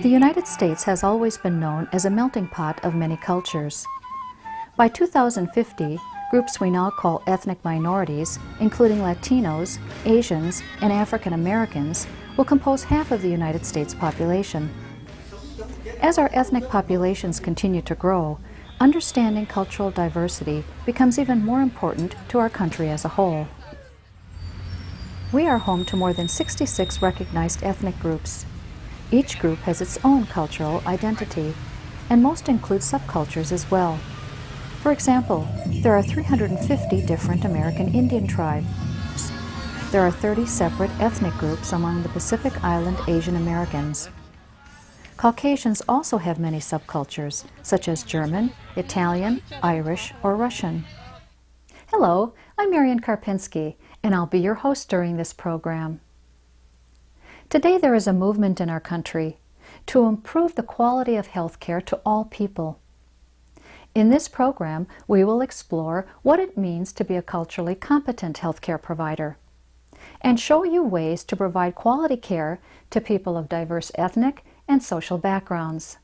The United States has always been known as a melting pot of many cultures. By 2050, groups we now call ethnic minorities, including Latinos, Asians, and African Americans, will compose half of the United States population. As our ethnic populations continue to grow, understanding cultural diversity becomes even more important to our country as a whole. We are home to more than 66 recognized ethnic groups. Each group has its own cultural identity, and most include subcultures as well. For example, there are 350 different American Indian tribes. There are 30 separate ethnic groups among the Pacific Island Asian Americans. Caucasians also have many subcultures, such as German, Italian, Irish, or Russian. Hello, I'm Marian Karpinski, and I'll be your host during this program. Today there is a movement in our country to improve the quality of health care to all people. In this program, we will explore what it means to be a culturally competent healthcare provider and show you ways to provide quality care to people of diverse ethnic and social backgrounds.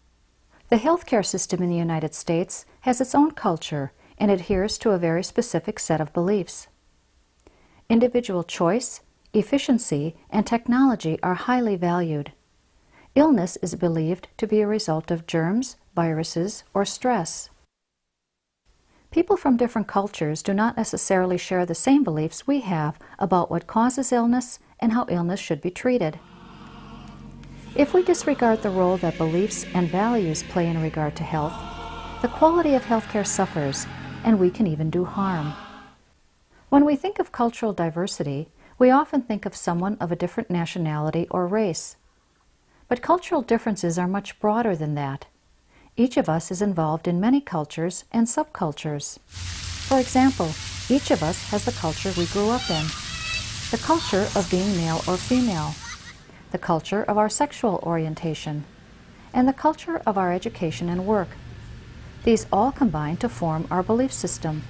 The healthcare system in the United States has its own culture and adheres to a very specific set of beliefs. Individual choice, efficiency, and technology are highly valued. Illness is believed to be a result of germs, viruses, or stress. People from different cultures do not necessarily share the same beliefs we have about what causes illness and how illness should be treated. If we disregard the role that beliefs and values play in regard to health, the quality of healthcare suffers, and we can even do harm. When we think of cultural diversity, we often think of someone of a different nationality or race. But cultural differences are much broader than that. Each of us is involved in many cultures and subcultures. For example, each of us has the culture we grew up in, the culture of being male or female, the culture of our sexual orientation, and the culture of our education and work. These all combine to form our belief system.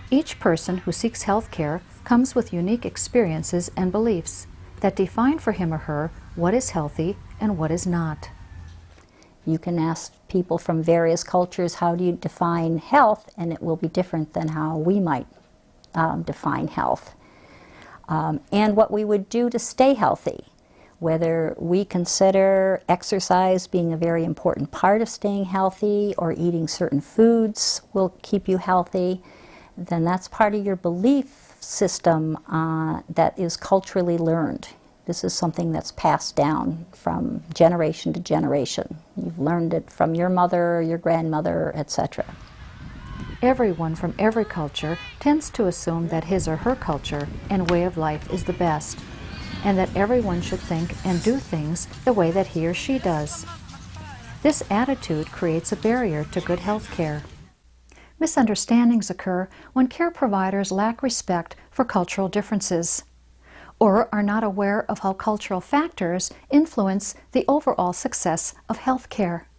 Each person who seeks health care comes with unique experiences and beliefs that define for him or her what is healthy and what is not. You can ask people from various cultures, how do you define health? And it will be different than how we might define health. And what we would do to stay healthy. Whether we consider exercise being a very important part of staying healthy, or eating certain foods will keep you healthy, then that's part of your belief system that is culturally learned. This is something that's passed down from generation to generation. You've learned it from your mother, your grandmother, etc. Everyone from every culture tends to assume that his or her culture and way of life is the best, and that everyone should think and do things the way that he or she does. This attitude creates a barrier to good health care. Misunderstandings occur when care providers lack respect for cultural differences, or are not aware of how cultural factors influence the overall success of health care.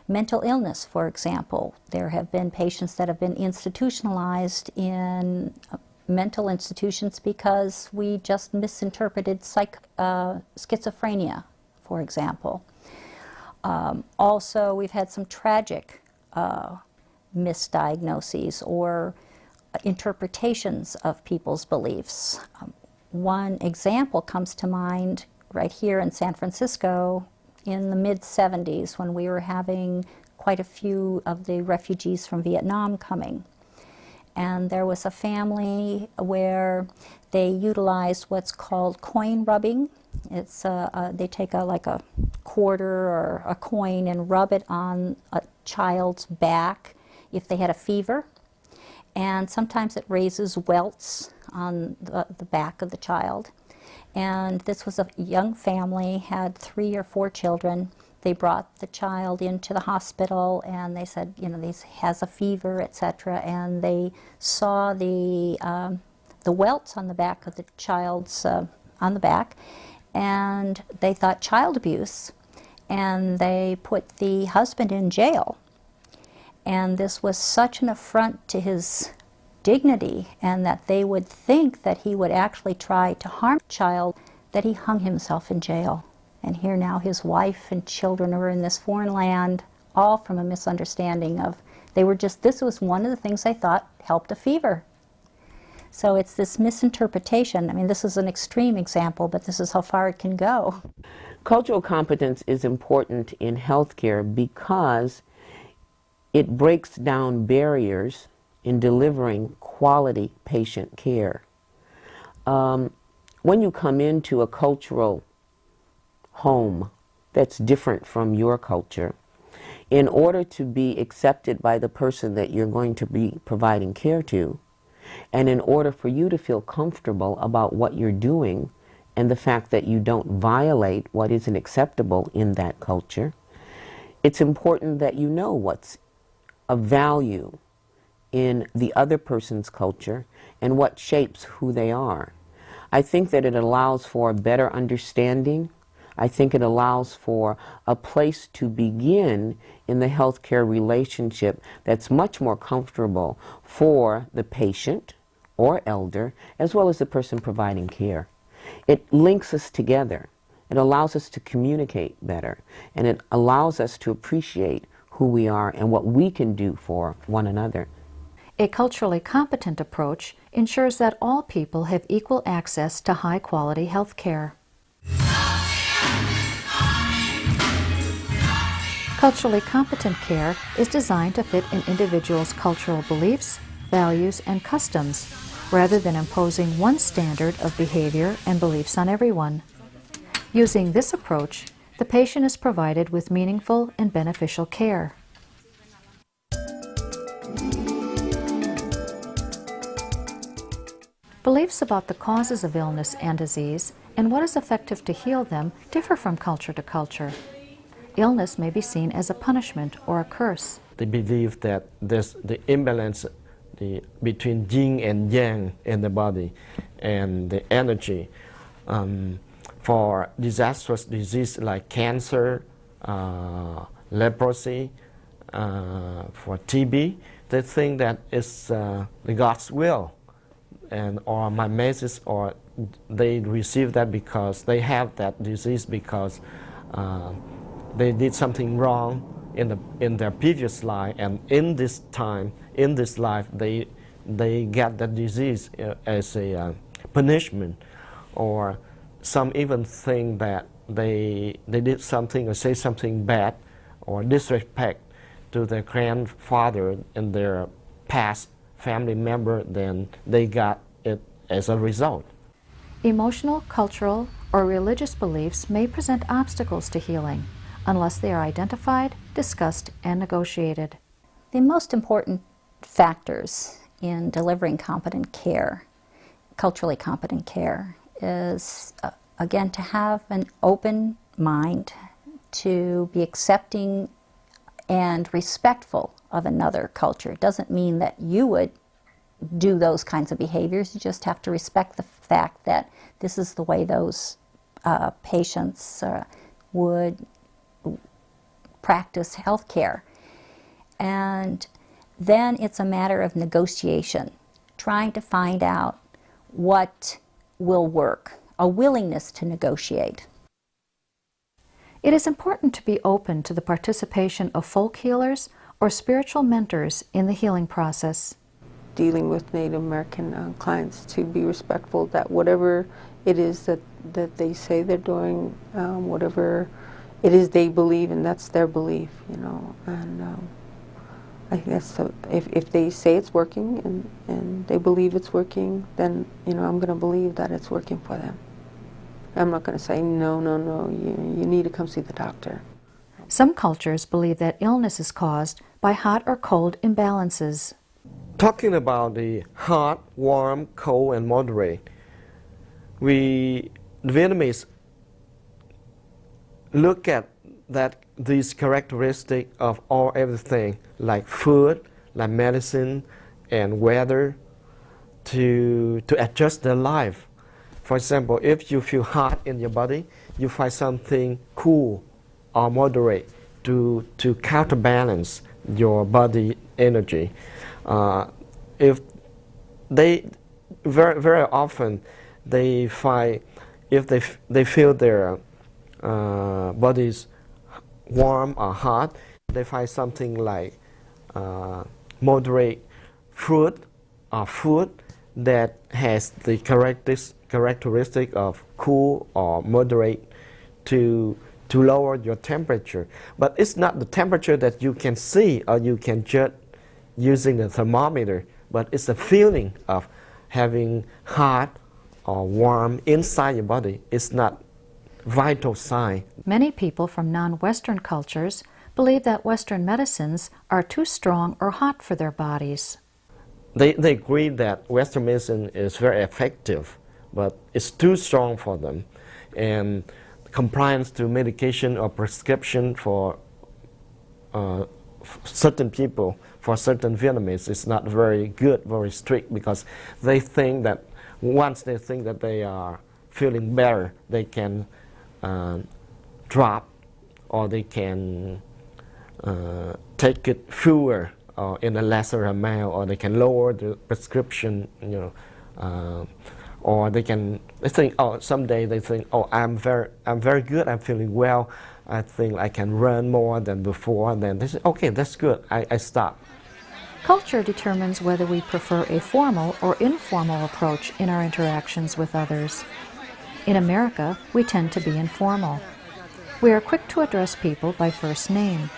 Mental illness, for example. There have been patients that have been institutionalized in mental institutions because we just misinterpreted schizophrenia, for example. Also, we've had some tragic misdiagnoses or interpretations of people's beliefs. One example comes to mind right here in San Francisco in the mid-70s when we were having quite a few of the refugees from Vietnam coming. And there was a family where they utilized what's called coin rubbing. It's they take like a quarter or a coin and rub it on a child's back if they had a fever. And sometimes it raises welts on the back of the child. And this was a young family, had 3 or 4 children. They brought the child into the hospital and they said, you know, this has a fever, etc. And they saw the welts on the back of the child's, on the back, and they thought child abuse, and they put the husband in jail. And this was such an affront to his dignity, and that they would think that he would actually try to harm the child, that he hung himself in jail. And here now his wife and children are in this foreign land, all from a misunderstanding of, this was one of the things they thought helped a fever. So it's this misinterpretation. I mean, this is an extreme example, but this is how far it can go. Cultural competence is important in healthcare because it breaks down barriers in delivering quality patient care. When you come into a cultural home that's different from your culture, in order to be accepted by the person that you're going to be providing care to, and in order for you to feel comfortable about what you're doing and the fact that you don't violate what isn't acceptable in that culture, it's important that you know what's of value in the other person's culture and what shapes who they are. I think that it allows for a better understanding. I think it allows for a place to begin in the healthcare relationship that's much more comfortable for the patient or elder as well as the person providing care. It links us together. It allows us to communicate better, and it allows us to appreciate who we are and what we can do for one another. A culturally competent approach ensures that all people have equal access to high-quality health care. Culturally competent care is designed to fit an individual's cultural beliefs, values, and customs, rather than imposing one standard of behavior and beliefs on everyone. Using this approach, the patient is provided with meaningful and beneficial care. Beliefs about the causes of illness and disease and what is effective to heal them differ from culture to culture. Illness may be seen as a punishment or a curse. They believe that there's the imbalance between yin and yang in the body and the energy. For disastrous disease like cancer, leprosy, for TB, they think that it's the God's will, or mimesis, or they receive that because they have that disease because they did something wrong in their previous life, and in this time, in this life, they get that disease as a punishment, or some even think that they did something or say something bad or disrespect to their grandfather and their past family member, then they got it as a result. Emotional, cultural, or religious beliefs may present obstacles to healing unless they are identified, discussed, and negotiated. The most important factors in delivering competent care, culturally competent care, is again to have an open mind, to be accepting and respectful of another culture. It doesn't mean that you would do those kinds of behaviors. You just have to respect the fact that this is the way those patients would practice health care. And then it's a matter of negotiation, trying to find out what will work, a willingness to negotiate. It is important to be open to the participation of folk healers or spiritual mentors in the healing process. Dealing with Native American clients, to be respectful that whatever it is that they say they're doing, whatever it is they believe, and that's their belief, you know. And I think that's if they say it's working and they believe it's working, then, you know, I'm going to believe that it's working for them. I'm not going to say, no, you need to come see the doctor. Some cultures believe that illness is caused by hot or cold imbalances. Talking about the hot, warm, cold, and moderate, the Vietnamese look at these characteristics of everything, like food, like medicine, and weather, to adjust their life. For example, if you feel hot in your body, you find something cool or moderate to counterbalance your body energy. If they very often they find, if they feel their bodies warm or hot, they find something like moderate fruit or food that has the characteristic of cool or moderate to lower your temperature. But it's not the temperature that you can see or you can judge using the thermometer, but it's the feeling of having hot or warm inside your body. It's not vital sign. Many people from non-Western cultures believe that Western medicines are too strong or hot for their bodies. They agree that Western medicine is very effective, but it's too strong for them. And compliance to medication or prescription for certain people, for certain Vietnamese, is not very good, very strict, because they think that once they think that they are feeling better, they can drop or they can take it fewer in a lesser amount, or they can lower the prescription, or they think, oh, someday they think, oh, I'm very good, I'm feeling well, I think I can run more than before, and then they say, okay, that's good, I stop. Culture determines whether we prefer a formal or informal approach in our interactions with others. In America, we tend to be informal. We are quick to address people by first name.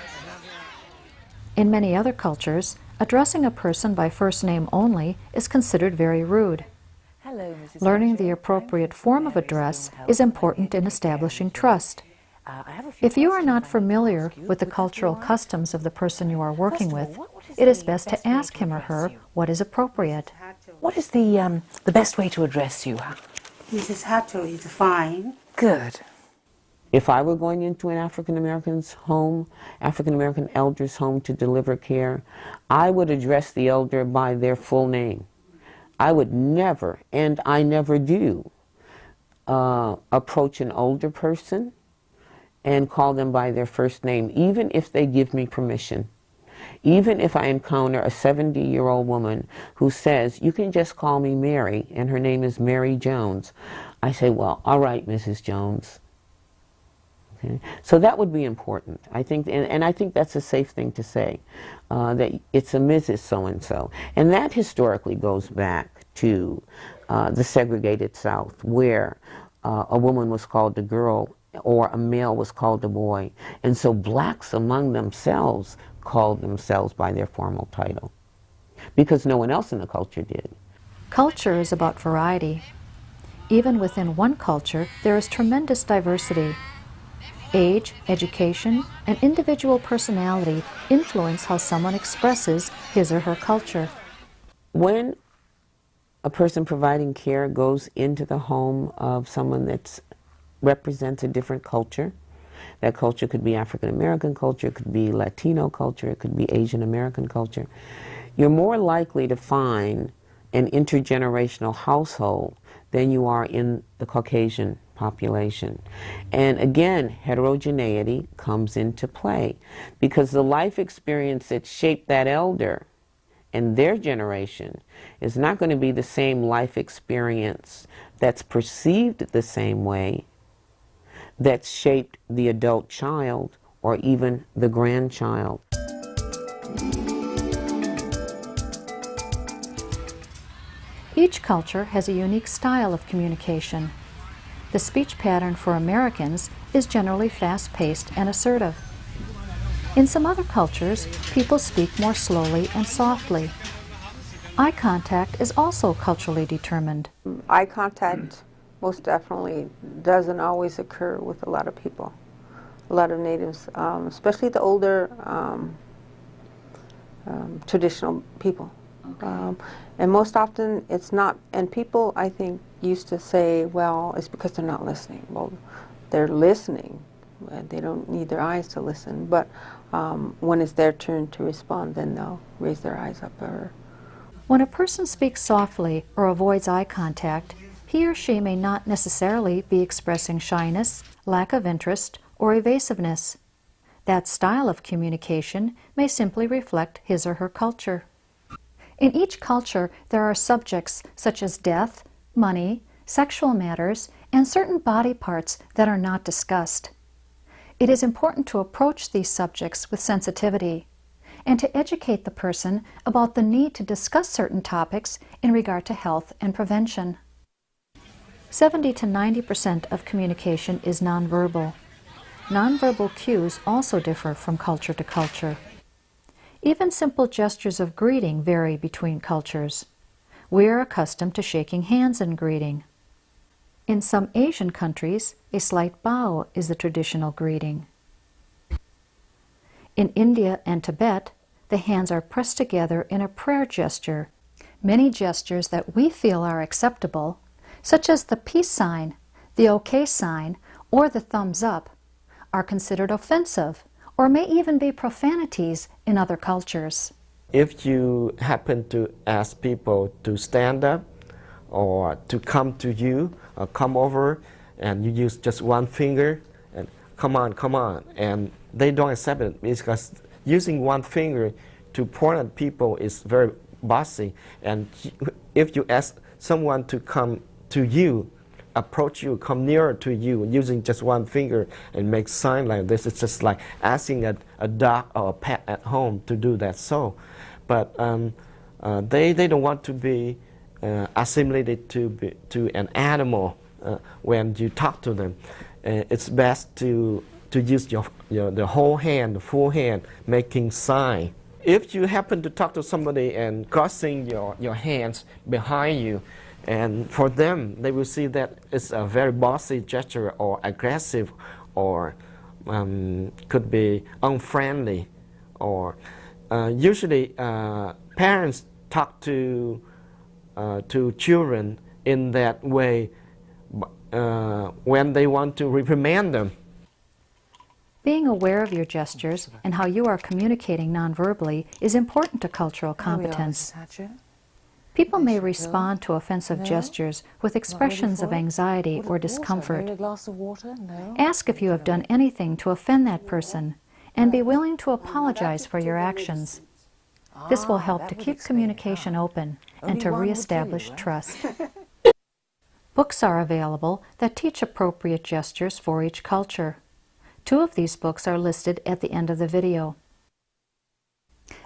In many other cultures, addressing a person by first name only is considered very rude. Hello, Mrs. Learning Hatcher. the appropriate form of address is important in establishing trust. I have a few If you are questions not I want to familiar ask you, with the would that be cultural all right? customs of the person you are working First of with, all, what is it is the best to best way ask to him or address her you? what is appropriate. What is the best way to address you? Mrs. Hatto is fine. Good. If I were going into an African American's home, African American elder's home to deliver care, I would address the elder by their full name. I would never, and I never do, approach an older person and call them by their first name, even if they give me permission. Even if I encounter a 70-year-old woman who says, you can just call me Mary, and her name is Mary Jones, I say, well, all right, Mrs. Jones. Okay? So that would be important, I think, and I think that's a safe thing to say, that it's a Mrs. So-and-so. And that historically goes back to the segregated South, where a woman was called a girl or a male was called a boy. And so blacks among themselves called themselves by their formal title, because no one else in the culture did. Culture is about variety. Even within one culture, there is tremendous diversity. Age, education, and individual personality influence how someone expresses his or her culture. When a person providing care goes into the home of someone that represents a different culture, that culture could be African American culture, it could be Latino culture, it could be Asian American culture, you're more likely to find an intergenerational household than you are in the Caucasian population. And again, heterogeneity comes into play, because the life experience that shaped that elder and their generation is not going to be the same life experience that's perceived the same way that's shaped the adult child or even the grandchild. Each culture has a unique style of communication. The speech pattern for Americans is generally fast-paced and assertive. In some other cultures, people speak more slowly and softly. Eye contact is also culturally determined. Eye contact most definitely doesn't always occur with a lot of people, a lot of natives, especially the older traditional people. And most often it's not, and people I think used to say, well, it's because they're not listening. Well, they're listening, they don't need their eyes to listen, but when it's their turn to respond, then they'll raise their eyes up. When a person speaks softly or avoids eye contact, he or she may not necessarily be expressing shyness, lack of interest, or evasiveness. That style of communication may simply reflect his or her culture. In each culture, there are subjects such as death, money, sexual matters, and certain body parts that are not discussed. It is important to approach these subjects with sensitivity and to educate the person about the need to discuss certain topics in regard to health and prevention. 70 to 90% of communication is nonverbal. Nonverbal cues also differ from culture to culture. Even simple gestures of greeting vary between cultures. We are accustomed to shaking hands in greeting. In some Asian countries, a slight bow is the traditional greeting. In India and Tibet, the hands are pressed together in a prayer gesture. Many gestures that we feel are acceptable, such as the peace sign, the OK sign, or the thumbs up, are considered offensive or may even be profanities in other cultures. If you happen to ask people to stand up or to come to you or come over, and you use just one finger and come on, and they don't accept it because using one finger to point at people is very bossy. And if you ask someone to come to you, approach you, come nearer to you using just one finger and make sign like this, it's just like asking a dog or a pet at home to do that. So, but they don't want to be assimilated to an animal when you talk to them. It's best to use the whole hand, the full hand, making sign. If you happen to talk to somebody and crossing your hands behind you, and for them, they will see that it's a very bossy gesture or aggressive or could be unfriendly. Or usually parents talk to children in that way when they want to reprimand them. Being aware of your gestures and how you are communicating nonverbally is important to cultural competence. People may respond to offensive gestures with expressions of anxiety or discomfort. Ask if you have done anything to offend that person and be willing to apologize for your actions. This will help to keep communication open and to reestablish trust. Books are available that teach appropriate gestures for each culture. 2 of these books are listed at the end of the video.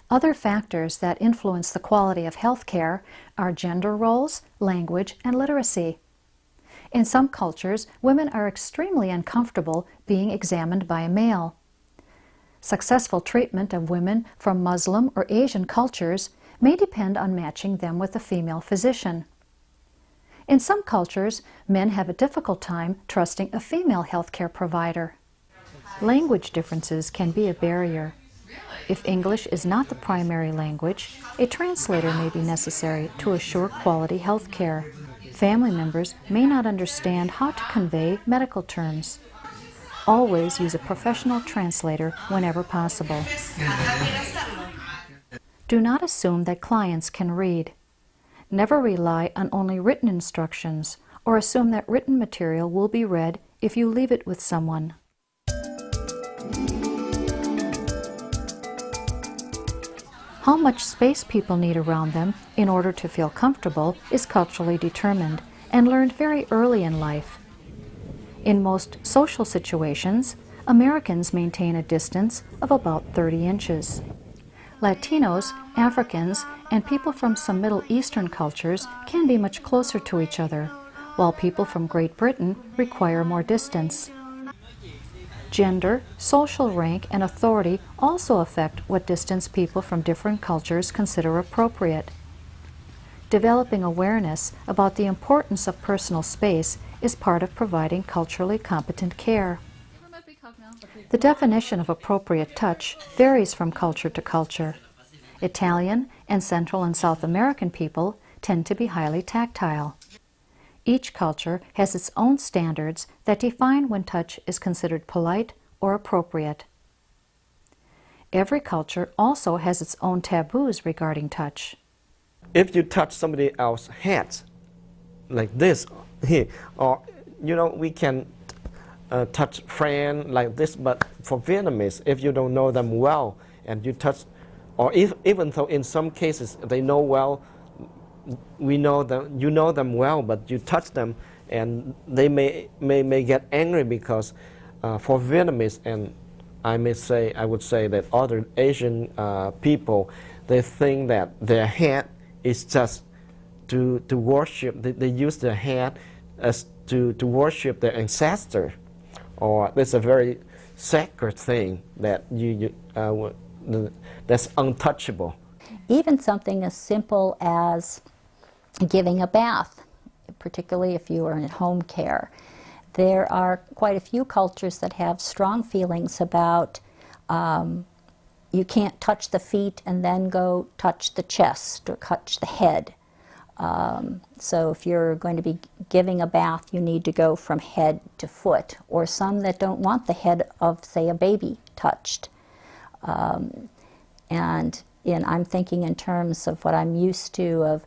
Other factors that influence the quality of health care are gender roles, language, and literacy. In some cultures, women are extremely uncomfortable being examined by a male. Successful treatment of women from Muslim or Asian cultures may depend on matching them with a female physician. In some cultures, men have a difficult time trusting a female healthcare provider. Language differences can be a barrier. If English is not the primary language, a translator may be necessary to assure quality health care. Family members may not understand how to convey medical terms. Always use a professional translator whenever possible. Do not assume that clients can read. Never rely on only written instructions or assume that written material will be read if you leave it with someone. How much space people need around them in order to feel comfortable is culturally determined and learned very early in life. In most social situations, Americans maintain a distance of about 30 inches. Latinos, Africans, and people from some Middle Eastern cultures can be much closer to each other, while people from Great Britain require more distance. Gender, social rank, and authority also affect what distance people from different cultures consider appropriate. Developing awareness about the importance of personal space is part of providing culturally competent care. The definition of appropriate touch varies from culture to culture. Italian and Central and South American people tend to be highly tactile. Each culture has its own standards that define when touch is considered polite or appropriate. Every culture also has its own taboos regarding touch. If you touch somebody else's hands like this, here, or we can touch friend like this, but for Vietnamese, if you don't know them well and you touch, or even though in some cases they know well, we know them, you know them well, but you touch them and they may get angry because for Vietnamese, and I would say that other Asian people, they think that their head is just to worship. They use their head as to worship their ancestor, or it's a very sacred thing that that's untouchable. Even something as simple as giving a bath, particularly if you are in home care. There are quite a few cultures that have strong feelings about you can't touch the feet and then go touch the chest or touch the head. So if you're going to be giving a bath, you need to go from head to foot, or some that don't want the head of, say, a baby touched. And I'm thinking in terms of what I'm used to of,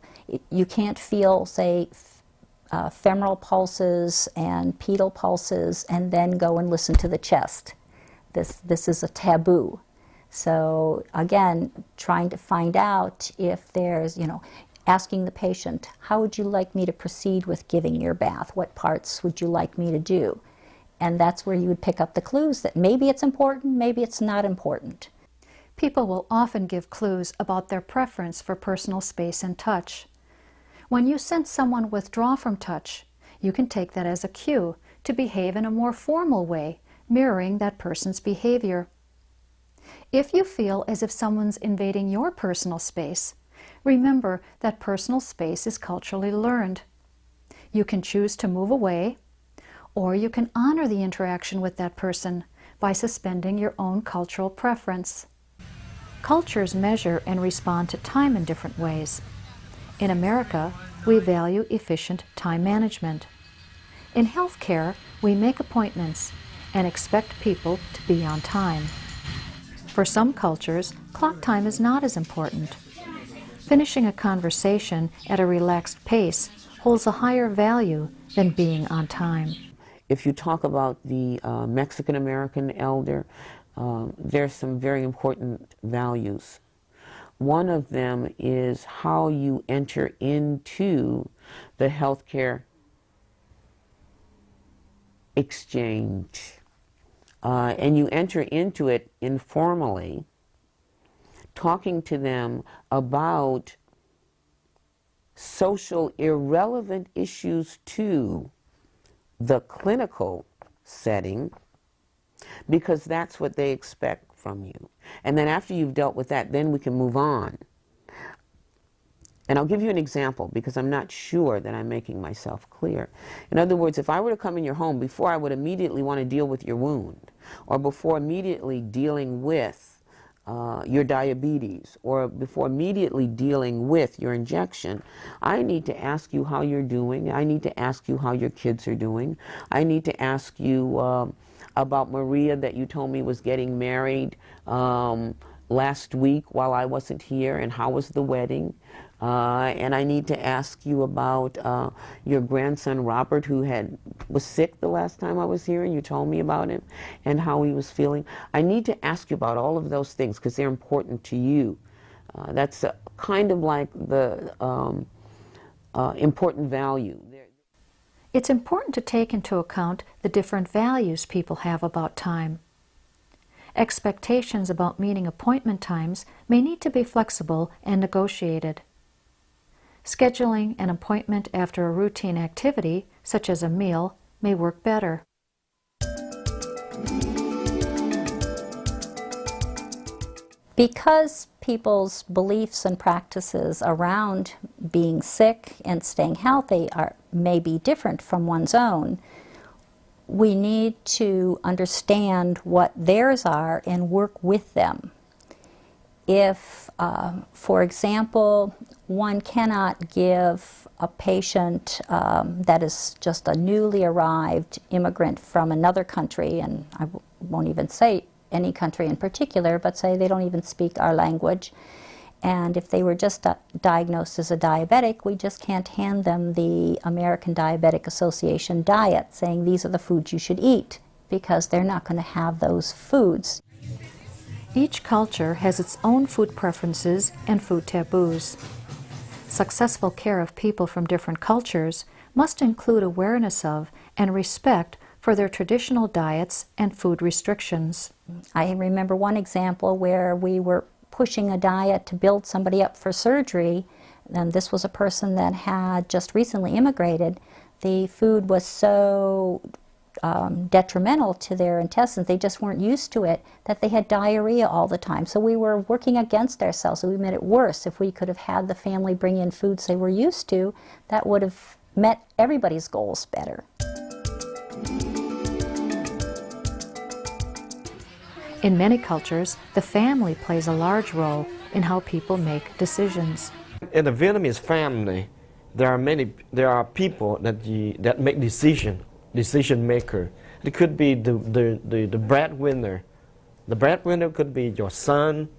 you can't feel, say, femoral pulses and pedal pulses and then go and listen to the chest. This is a taboo. So again, trying to find out if there's, asking the patient, how would you like me to proceed with giving your bath? What parts would you like me to do? And that's where you would pick up the clues that maybe it's important, maybe it's not important. People will often give clues about their preference for personal space and touch. When you sense someone withdraw from touch, you can take that as a cue to behave in a more formal way, mirroring that person's behavior. If you feel as if someone's invading your personal space, remember that personal space is culturally learned. You can choose to move away, or you can honor the interaction with that person by suspending your own cultural preference. Cultures measure and respond to time in different ways. In America, we value efficient time management. In healthcare, we make appointments and expect people to be on time. For some cultures, clock time is not as important. Finishing a conversation at a relaxed pace holds a higher value than being on time. If you talk about the Mexican-American elder, there's some very important values. One of them is how you enter into the healthcare exchange. And you enter into it informally, talking to them about social irrelevant issues to the clinical setting, because that's what they expect from you. And then after you've dealt with that, then we can move on. And I'll give you an example, because I'm not sure that I'm making myself clear. In other words, if I were to come in your home, before I would immediately want to deal with your wound, or before immediately dealing with your diabetes, or before immediately dealing with your injection, I need to ask you how you're doing. I need to ask you how your kids are doing. I need to ask you about Maria that you told me was getting married last week while I wasn't here, and how was the wedding. And I need to ask you about your grandson Robert, who was sick the last time I was here, and you told me about him and how he was feeling. I need to ask you about all of those things because they're important to you. That's kind of like the important value. It's important to take into account the different values people have about time. Expectations about meeting appointment times may need to be flexible and negotiated. Scheduling an appointment after a routine activity, such as a meal, may work better. Because people's beliefs and practices around being sick and staying healthy may be different from one's own, we need to understand what theirs are and work with them. If, for example, one cannot give a patient that is just a newly arrived immigrant from another country, and I won't even say any country in particular, but say they don't even speak our language, and if they were just diagnosed as a diabetic, we just can't hand them the American Diabetic Association diet saying these are the foods you should eat, because they're not going to have those foods. Each culture has its own food preferences and food taboos. Successful care of people from different cultures must include awareness of and respect for their traditional diets and food restrictions. I remember one example where we were pushing a diet to build somebody up for surgery, and this was a person that had just recently immigrated. The food was so detrimental to their intestines, they just weren't used to it, that they had diarrhea all the time. So we were working against ourselves, so we made it worse. If we could have had the family bring in foods they were used to, that would have met everybody's goals better. In many cultures, the family plays a large role in how people make decisions. In the Vietnamese family, there are people that make decision maker. It could be the breadwinner. The breadwinner could be your son,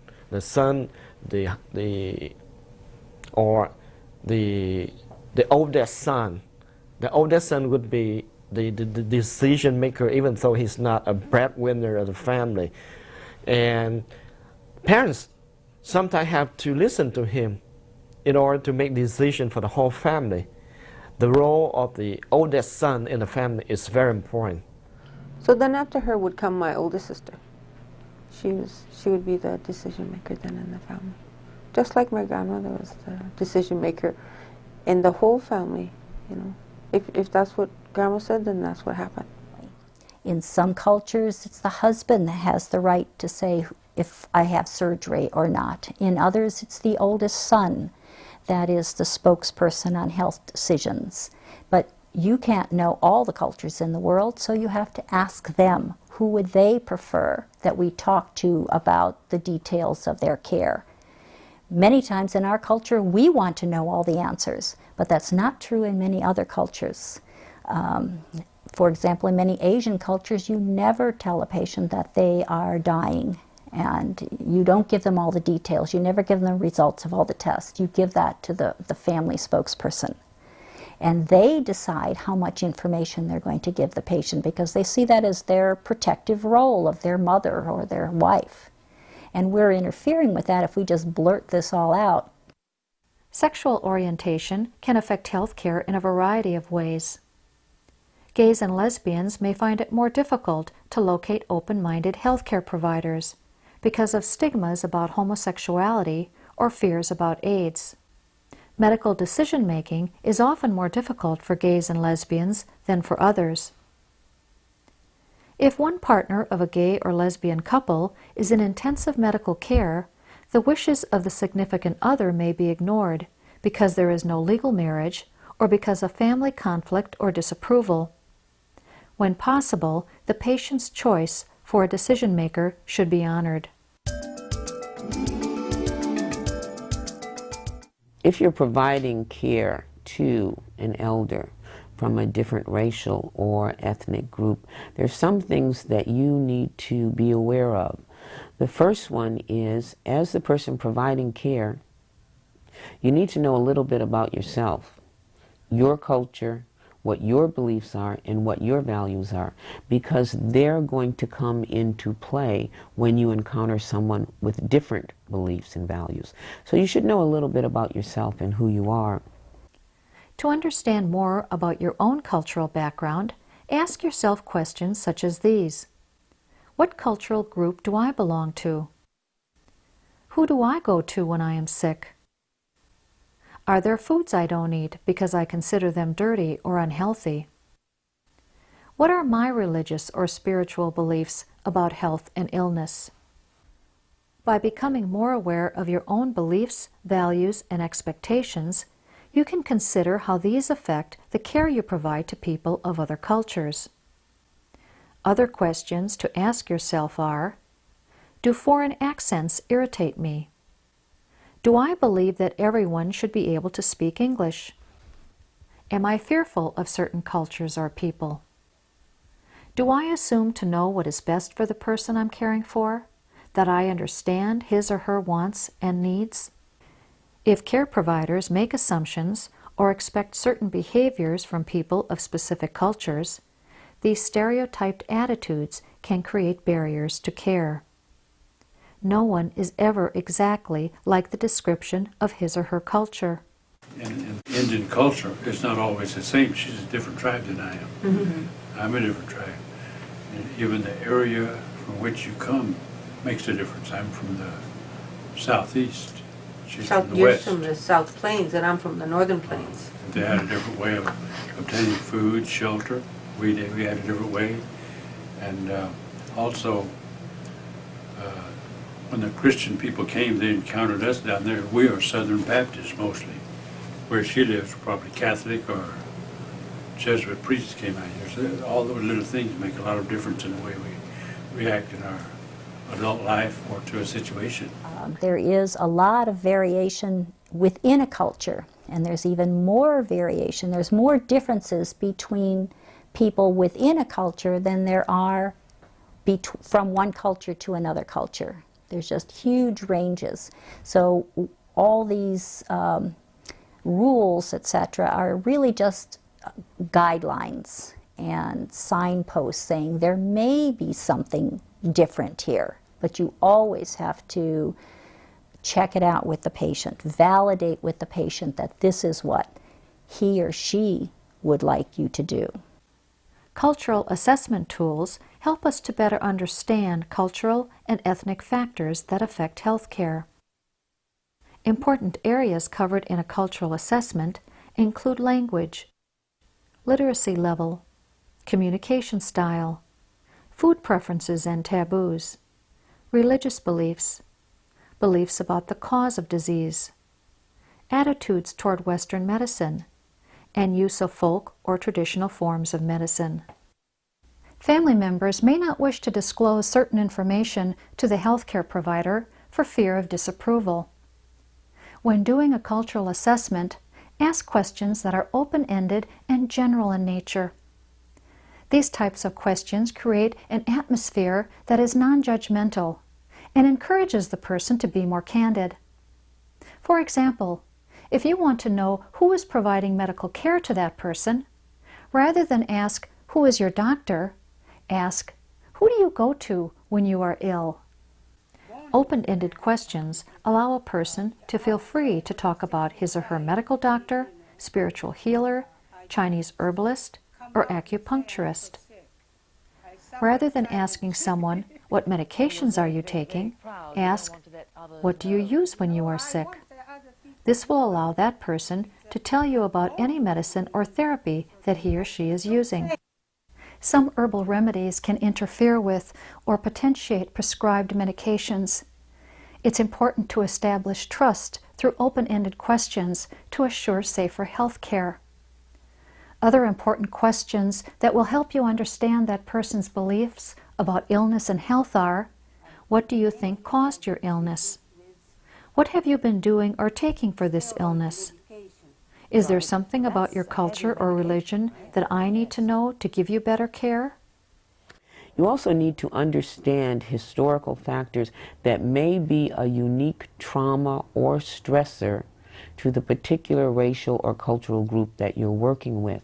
or the oldest son. The oldest son would be the decision maker, even though he's not a breadwinner of the family. And parents sometimes have to listen to him in order to make decisions for the whole family. The role of the oldest son in the family is very important. So then after her would come my oldest sister. She would be the decision maker then in the family. Just like my grandmother was the decision maker in the whole family, you know. If that's what Grandma said, then that's what happened. In some cultures, it's the husband that has the right to say if I have surgery or not. In others, it's the oldest son that is the spokesperson on health decisions. But you can't know all the cultures in the world, so you have to ask them who would they prefer that we talk to about the details of their care. Many times in our culture, we want to know all the answers, but that's not true in many other cultures. For example, in many Asian cultures, you never tell a patient that they are dying, and you don't give them all the details. You never give them the results of all the tests. You give that to the family spokesperson. And they decide how much information they're going to give the patient because they see that as their protective role of their mother or their wife. And we're interfering with that if we just blurt this all out. Sexual orientation can affect health care in a variety of ways. Gays and lesbians may find it more difficult to locate open-minded healthcare providers because of stigmas about homosexuality or fears about AIDS. Medical decision-making is often more difficult for gays and lesbians than for others. If one partner of a gay or lesbian couple is in intensive medical care, the wishes of the significant other may be ignored because there is no legal marriage or because of family conflict or disapproval. When possible, the patient's choice for a decision maker should be honored. If you're providing care to an elder from a different racial or ethnic group, there's some things that you need to be aware of. The first one is, as the person providing care, you need to know a little bit about yourself, your culture, what your beliefs are, and what your values are, because they're going to come into play when you encounter someone with different beliefs and values. So you should know a little bit about yourself and who you are. To understand more about your own cultural background, ask yourself questions such as these. What cultural group do I belong to? Who do I go to when I am sick? Are there foods I don't eat because I consider them dirty or unhealthy? What are my religious or spiritual beliefs about health and illness? By becoming more aware of your own beliefs, values, and expectations, you can consider how these affect the care you provide to people of other cultures. Other questions to ask yourself are, do foreign accents irritate me? Do I believe that everyone should be able to speak English? Am I fearful of certain cultures or people? Do I assume to know what is best for the person I'm caring for? That I understand his or her wants and needs? If care providers make assumptions or expect certain behaviors from people of specific cultures, these stereotyped attitudes can create barriers to care. No one is ever exactly like the description of his or her culture. In Indian culture, it's not always the same. She's a different tribe than I am. Mm-hmm. I'm a different tribe. And even the area from which you come makes a difference. I'm from the southeast. She's from the You're west. from the South Plains, and I'm from the Northern Plains. They had a different way of obtaining food, shelter. We had a different way. And also, when the Christian people came, they encountered us down there. We are Southern Baptists mostly. Where she lives, probably Catholic or Jesuit priests came out here. So all those little things make a lot of difference in the way we react in our adult life or to a situation. There is a lot of variation within a culture, and there's even more variation. There's more differences between people within a culture than there are from one culture to another culture. There's just huge ranges. So all these rules, etc., are really just guidelines and signposts saying there may be something different here, but you always have to check it out with the patient, validate with the patient that this is what he or she would like you to do. Cultural assessment tools help us to better understand cultural and ethnic factors that affect healthcare. Important areas covered in a cultural assessment include language, literacy level, communication style, food preferences and taboos, religious beliefs, beliefs about the cause of disease, attitudes toward Western medicine, and use of folk or traditional forms of medicine. Family members may not wish to disclose certain information to the healthcare provider for fear of disapproval. When doing a cultural assessment, ask questions that are open-ended and general in nature. These types of questions create an atmosphere that is non-judgmental and encourages the person to be more candid. For example, if you want to know who is providing medical care to that person, rather than ask, "Who is your doctor?" ask, "Who do you go to when you are ill?" Open-ended questions allow a person to feel free to talk about his or her medical doctor, spiritual healer, Chinese herbalist, or acupuncturist. Rather than asking someone, "What medications are you taking?" ask, "What do you use when you are sick?" This will allow that person to tell you about any medicine or therapy that he or she is using. Some herbal remedies can interfere with or potentiate prescribed medications. It's important to establish trust through open-ended questions to assure safer health care. Other important questions that will help you understand that person's beliefs about illness and health are, what do you think caused your illness? What have you been doing or taking for this illness? Is there something about your culture or religion that I need to know to give you better care? You also need to understand historical factors that may be a unique trauma or stressor to the particular racial or cultural group that you're working with.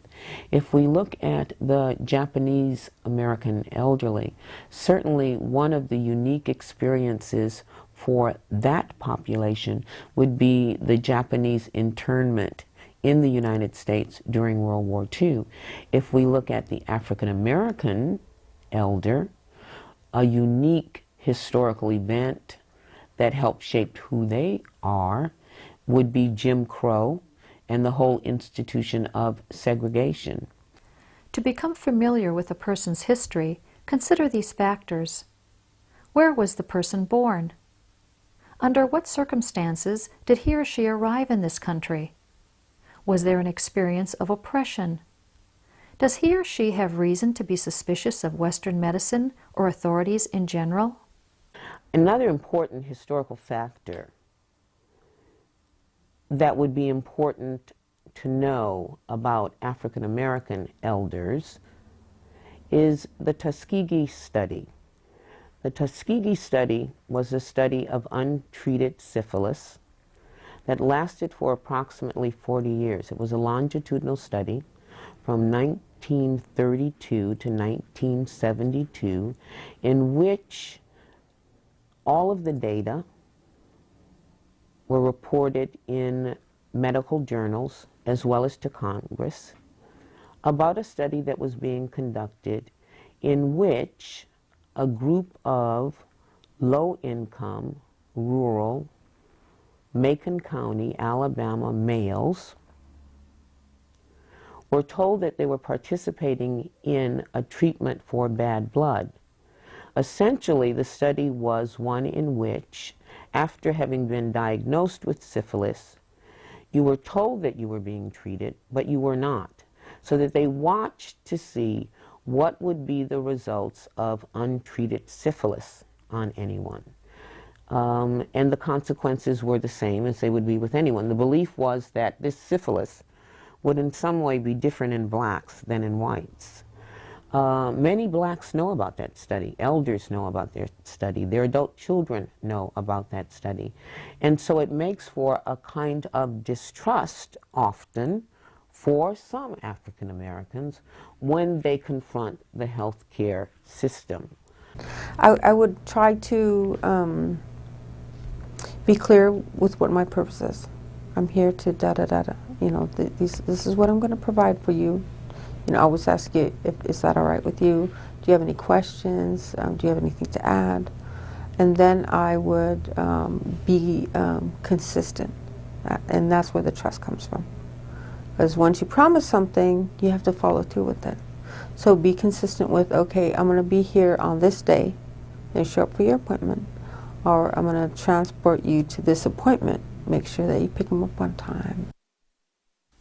If we look at the Japanese American elderly, certainly one of the unique experiences for that population would be the Japanese internment in the United States during World War II. If we look at the African American elder, a unique historical event that helped shape who they are would be Jim Crow and the whole institution of segregation. To become familiar with a person's history, consider these factors. Where was the person born? Under what circumstances did he or she arrive in this country? Was there an experience of oppression? Does he or she have reason to be suspicious of Western medicine or authorities in general? Another important historical factor that would be important to know about African American elders is the Tuskegee study. The Tuskegee study was a study of untreated syphilis that lasted for approximately 40 years. It was a longitudinal study from 1932 to 1972, in which all of the data were reported in medical journals as well as to Congress about a study that was being conducted in which a group of low-income, rural, Macon County, Alabama males were told that they were participating in a treatment for bad blood. Essentially, the study was one in which, after having been diagnosed with syphilis, you were told that you were being treated, but you were not. So that they watched to see what would be the results of untreated syphilis on anyone. And the consequences were the same as they would be with anyone. The belief was that this syphilis would in some way be different in blacks than in whites. Many blacks know about that study. Elders know about their study. Their adult children know about that study. And so it makes for a kind of distrust often for some African Americans when they confront the healthcare system. I would try to be clear with what my purpose is. I'm here to da-da-da-da. You know, this is what I'm going to provide for you. You know, I always ask you, is that all right with you? Do you have any questions? Do you have anything to add? And then I would be consistent. And that's where the trust comes from. Because once you promise something, you have to follow through with it. So be consistent with, okay, I'm going to be here on this day and show up for your appointment. Or I'm going to transport you to this appointment. Make sure that you pick them up on time.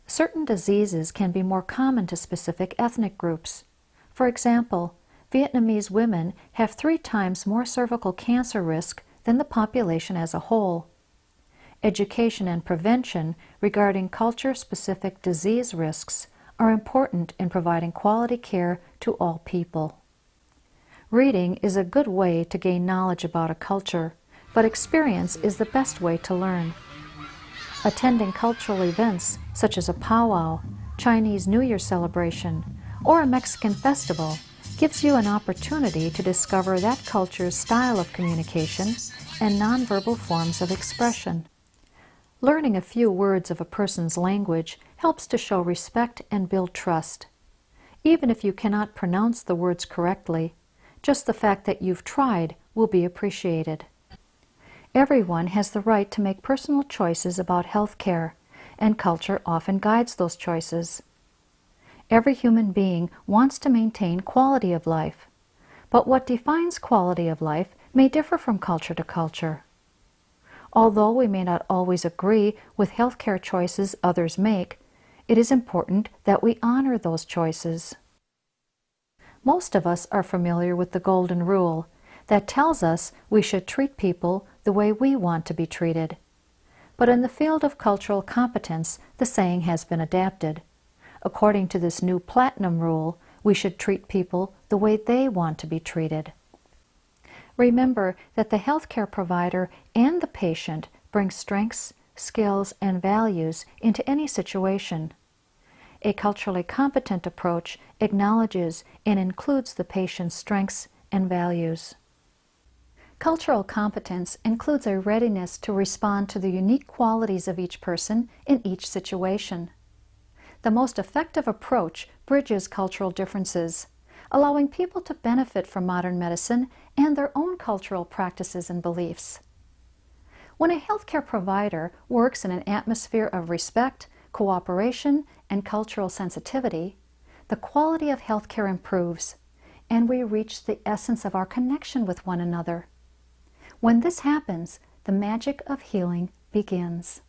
Certain diseases can be more common to specific ethnic groups. For example, Vietnamese women have 3 times more cervical cancer risk than the population as a whole. Education and prevention regarding culture-specific disease risks are important in providing quality care to all people. Reading is a good way to gain knowledge about a culture, but experience is the best way to learn. Attending cultural events such as a powwow, Chinese New Year celebration, or a Mexican festival gives you an opportunity to discover that culture's style of communication and nonverbal forms of expression. Learning a few words of a person's language helps to show respect and build trust. Even if you cannot pronounce the words correctly, just the fact that you've tried will be appreciated. Everyone has the right to make personal choices about health care, and culture often guides those choices. Every human being wants to maintain quality of life, but what defines quality of life may differ from culture to culture. Although we may not always agree with healthcare choices others make, it is important that we honor those choices. Most of us are familiar with the Golden Rule that tells us we should treat people the way we want to be treated. But in the field of cultural competence, the saying has been adapted. According to this new Platinum Rule, we should treat people the way they want to be treated. Remember that the healthcare provider and the patient bring strengths, skills, and values into any situation. A culturally competent approach acknowledges and includes the patient's strengths and values. Cultural competence includes a readiness to respond to the unique qualities of each person in each situation. The most effective approach bridges cultural differences, allowing people to benefit from modern medicine and their own cultural practices and beliefs. When a healthcare provider works in an atmosphere of respect, cooperation, and cultural sensitivity, the quality of healthcare improves, and we reach the essence of our connection with one another. When this happens, the magic of healing begins.